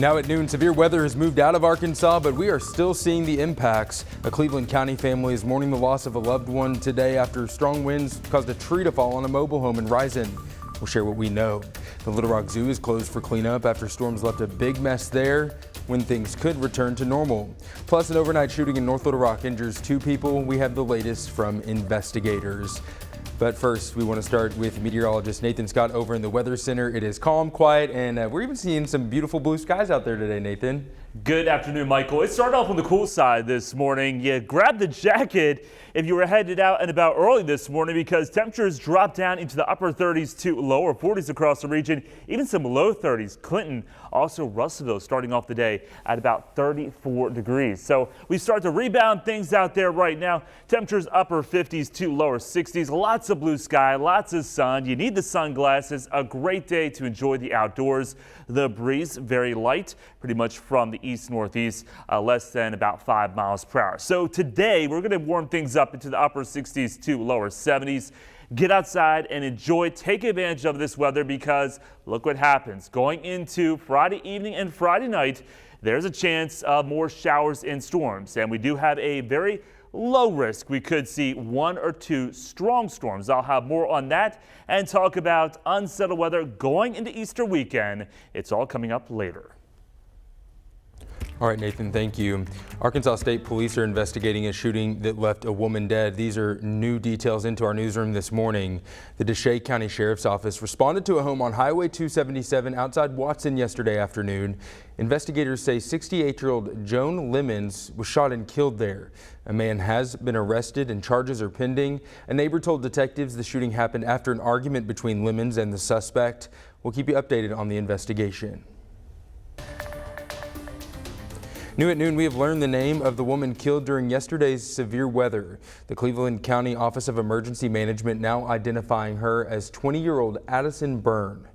Now at noon, severe weather has moved out of Arkansas, but we are still seeing the impacts. A Cleveland County family is mourning the loss of a loved one today after strong winds caused a tree to fall on a mobile home in Risen. We'll share what we know. The Little Rock Zoo is closed for cleanup after storms left a big mess there when things could return to normal. Plus, an overnight shooting in North Little Rock injures 2 people. We have the latest from investigators. But first, we want to start with meteorologist Nathan Scott over in the Weather Center. It is calm, quiet, and we're even seeing some beautiful blue skies out there today, Nathan. Good afternoon, Michael. It started off on the cool side this morning. You grabbed the jacket if you were headed out and about early this morning because temperatures dropped down into the upper 30s to lower 40s across the region, even some low 30s. Clinton, also Russellville, starting off the day at about 34 degrees. So we start to rebound things out there right now. Temperatures upper 50s to lower 60s. Lots of blue sky, lots of sun. You need the sunglasses. A great day to enjoy the outdoors. The breeze very light, pretty much from the east-northeast, less than about 5 miles per hour. So today we're going to warm things up into the upper 60s to lower 70s. Get outside and enjoy, take advantage of this weather because look what happens. Going into Friday evening and Friday night, there's a chance of more showers and storms. And we do have a very low risk. We could see 1 or 2 strong storms. I'll have more on that and talk about unsettled weather going into Easter weekend. It's all coming up later. All right, Nathan, thank you. Arkansas State Police are investigating a shooting that left a woman dead. These are new details into our newsroom this morning. The Deshae County Sheriff's Office responded to a home on Highway 277 outside Watson yesterday afternoon. Investigators say 68-year-old Joan Lemons was shot and killed there. A man has been arrested and charges are pending. A neighbor told detectives the shooting happened after an argument between Lemons and the suspect. We'll keep you updated on the investigation. New at noon, we have learned the name of the woman killed during yesterday's severe weather. The Cleveland County Office of Emergency Management now identifying her as 20-year-old Addison Byrne.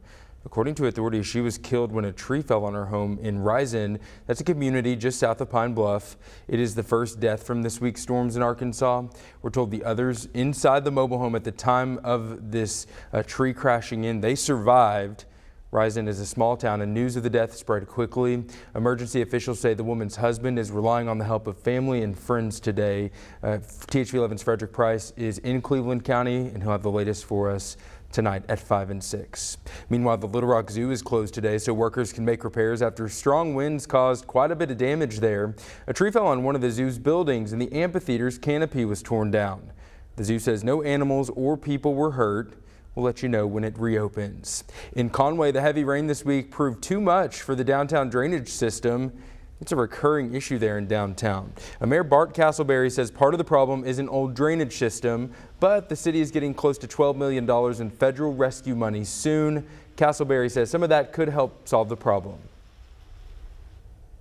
According to authorities, she was killed when a tree fell on her home in Risen. That's a community just south of Pine Bluff. It is the first death from this week's storms in Arkansas. We're told the others inside the mobile home at the time of this tree crashing in, they survived. Risen is a small town and news of the death spread quickly. Emergency officials say the woman's husband is relying on the help of family and friends today. THV 11's Frederick Price is in Cleveland County and he'll have the latest for us tonight at 5 and 6. Meanwhile, the Little Rock Zoo is closed today so workers can make repairs after strong winds caused quite a bit of damage there. A tree fell on one of the zoo's buildings and the amphitheater's canopy was torn down. The zoo says no animals or people were hurt. We'll let you know when it reopens. In Conway, the heavy rain this week proved too much for the downtown drainage system. It's a recurring issue there in downtown. Mayor Bart Castleberry says part of the problem is an old drainage system, but the city is getting close to $12 million in federal rescue money soon. Castleberry says some of that could help solve the problem.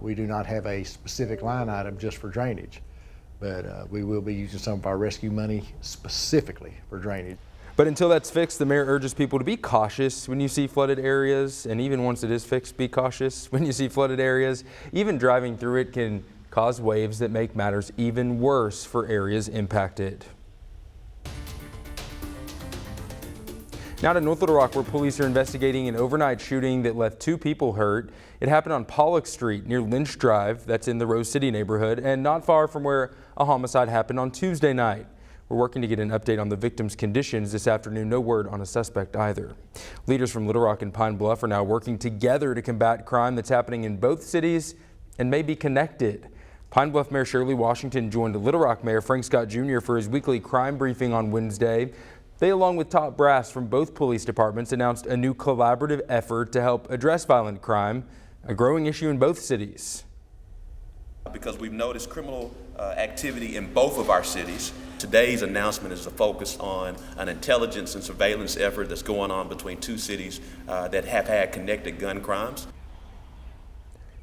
We do not have a specific line item just for drainage, but we will be using some of our rescue money specifically for drainage. But until that's fixed, the mayor urges people to be cautious when you see flooded areas. And even once it is fixed, be cautious when you see flooded areas. Even driving through it can cause waves that make matters even worse for areas impacted. Now to North Little Rock, where police are investigating an overnight shooting that left 2 people hurt. It happened on Pollock Street near Lynch Drive. That's in the Rose City neighborhood and not far from where a homicide happened on Tuesday night. We're working to get an update on the victim's conditions this afternoon. No word on a suspect either. Leaders from Little Rock and Pine Bluff are now working together to combat crime that's happening in both cities and may be connected. Pine Bluff Mayor Shirley Washington joined Little Rock Mayor Frank Scott Jr. for his weekly crime briefing on Wednesday. They, along with top brass from both police departments, announced a new collaborative effort to help address violent crime, a growing issue in both cities. Because we've noticed criminal activity in both of our cities. Today's announcement is a focus on an intelligence and surveillance effort that's going on between 2 cities that have had connected gun crimes.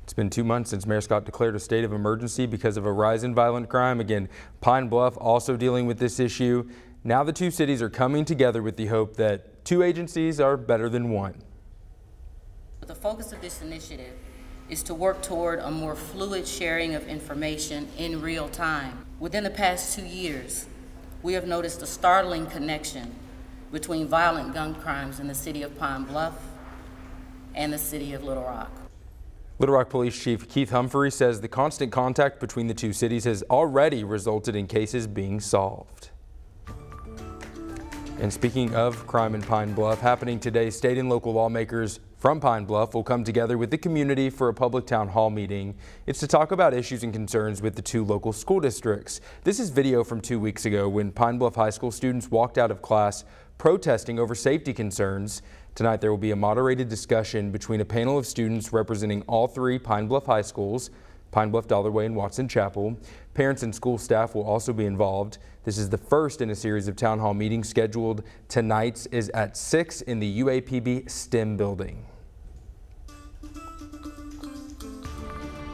It's been 2 months since Mayor Scott declared a state of emergency because of a rise in violent crime. Again, Pine Bluff also dealing with this issue. Now the 2 cities are coming together with the hope that 2 agencies are better than 1. The focus of this initiative is to work toward a more fluid sharing of information in real time. Within the past 2 years, we have noticed a startling connection between violent gun crimes in the city of Pine Bluff and the city of Little Rock. Little Rock Police Chief Keith Humphrey says the constant contact between the two cities has already resulted in cases being solved. And speaking of crime in Pine Bluff, happening today, state and local lawmakers from Pine Bluff will come together with the community for a public town hall meeting. It's to talk about issues and concerns with the two local school districts. This is video from 2 weeks ago when Pine Bluff High School students walked out of class protesting over safety concerns. Tonight there will be a moderated discussion between a panel of students representing all three Pine Bluff high schools, Pine Bluff, Dollarway, and Watson Chapel. Parents and school staff will also be involved. This is the first in a series of town hall meetings scheduled. Tonight's is at 6 in the UAPB STEM building.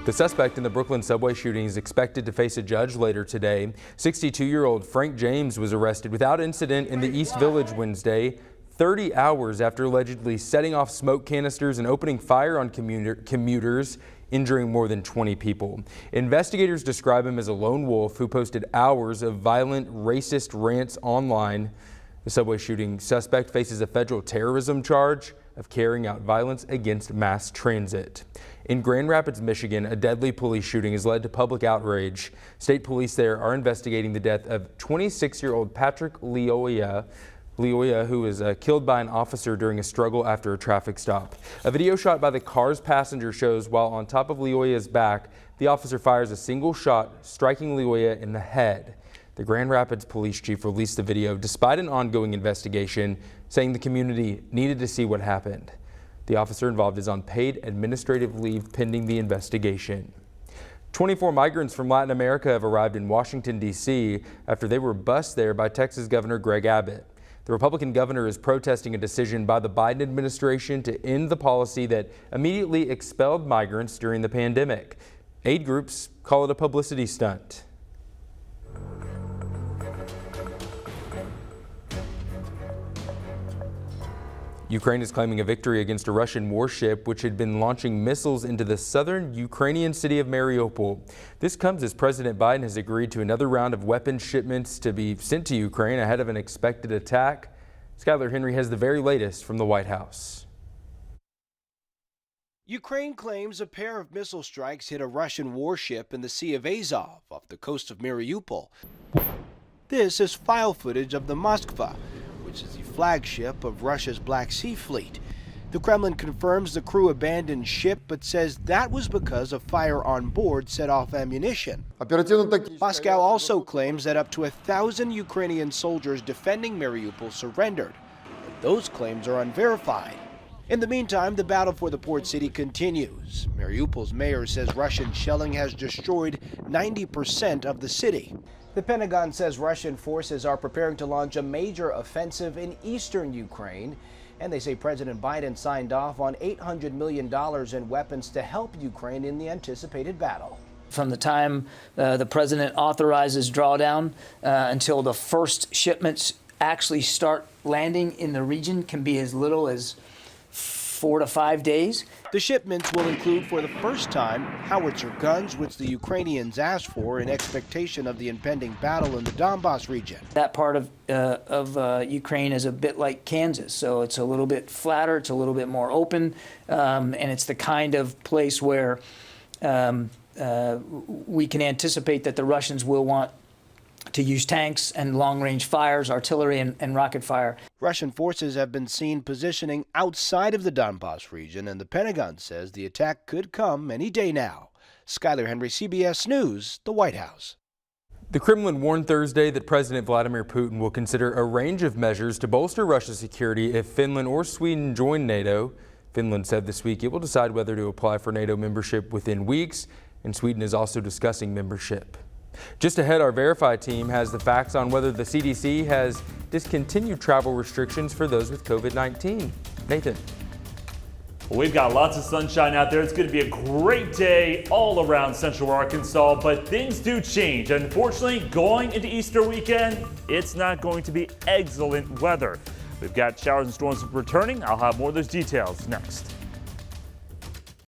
The suspect in the Brooklyn subway shooting is expected to face a judge later today. 62-year-old Frank James was arrested without incident in the East Village Wednesday, 30 hours after allegedly setting off smoke canisters and opening fire on commuters, injuring more than 20 people. Investigators describe him as a lone wolf who posted hours of violent, racist rants online. The subway shooting suspect faces a federal terrorism charge of carrying out violence against mass transit. In Grand Rapids, Michigan, a deadly police shooting has led to public outrage. State police there are investigating the death of 26-year-old Patrick Leoya, who was killed by an officer during a struggle after a traffic stop. A video shot by the car's passenger shows while on top of Leoya's back, the officer fires a single shot, striking Leoya in the head. The Grand Rapids police chief released the video despite an ongoing investigation, saying the community needed to see what happened. The officer involved is on paid administrative leave pending the investigation. 24 migrants from Latin America have arrived in Washington, D.C. after they were bused there by Texas Governor Greg Abbott. The Republican governor is protesting a decision by the Biden administration to end the policy that immediately expelled migrants during the pandemic. Aid groups call it a publicity stunt. Ukraine is claiming a victory against a Russian warship which had been launching missiles into the southern Ukrainian city of Mariupol. This comes as President Biden has agreed to another round of weapons shipments to be sent to Ukraine ahead of an expected attack. Skylar Henry has the very latest from the White House. Ukraine claims a pair of missile strikes hit a Russian warship in the Sea of Azov off the coast of Mariupol. This is file footage of the Moskva, which is the flagship of Russia's Black Sea Fleet. The Kremlin confirms the crew abandoned ship, but says that was because a fire on board set off ammunition. Moscow also claims that up to 1,000 Ukrainian soldiers defending Mariupol surrendered, but those claims are unverified. In the meantime, the battle for the port city continues. Mariupol's mayor says Russian shelling has destroyed 90% of the city. The Pentagon says Russian forces are preparing to launch a major offensive in eastern Ukraine, and they say President Biden signed off on $800 million in weapons to help Ukraine in the anticipated battle. From the time the president authorizes drawdown until the first shipments actually start landing in the region can be as little as 4 to 5 days. The shipments will include, for the first time, howitzer guns, which the Ukrainians asked for in expectation of the impending battle in the Donbas region. That part of Ukraine is a bit like Kansas, so it's a little bit flatter, it's a little bit more open, and it's the kind of place where we can anticipate that the Russians will want to use tanks and long-range fires, artillery, and rocket fire. Russian forces have been seen positioning outside of the Donbas region, and the Pentagon says the attack could come any day now. Skylar Henry, CBS News, the White House. The Kremlin warned Thursday that President Vladimir Putin will consider a range of measures to bolster Russia's security if Finland or Sweden join NATO. Finland said this week it will decide whether to apply for NATO membership within weeks, and Sweden is also discussing membership. Just ahead, our Verify team has the facts on whether the CDC has discontinued travel restrictions for those with COVID-19. Nathan. Well, we've got lots of sunshine out there. It's going to be a great day all around Central Arkansas, but things do change. Unfortunately, going into Easter weekend, it's not going to be excellent weather. We've got showers and storms returning. I'll have more of those details next.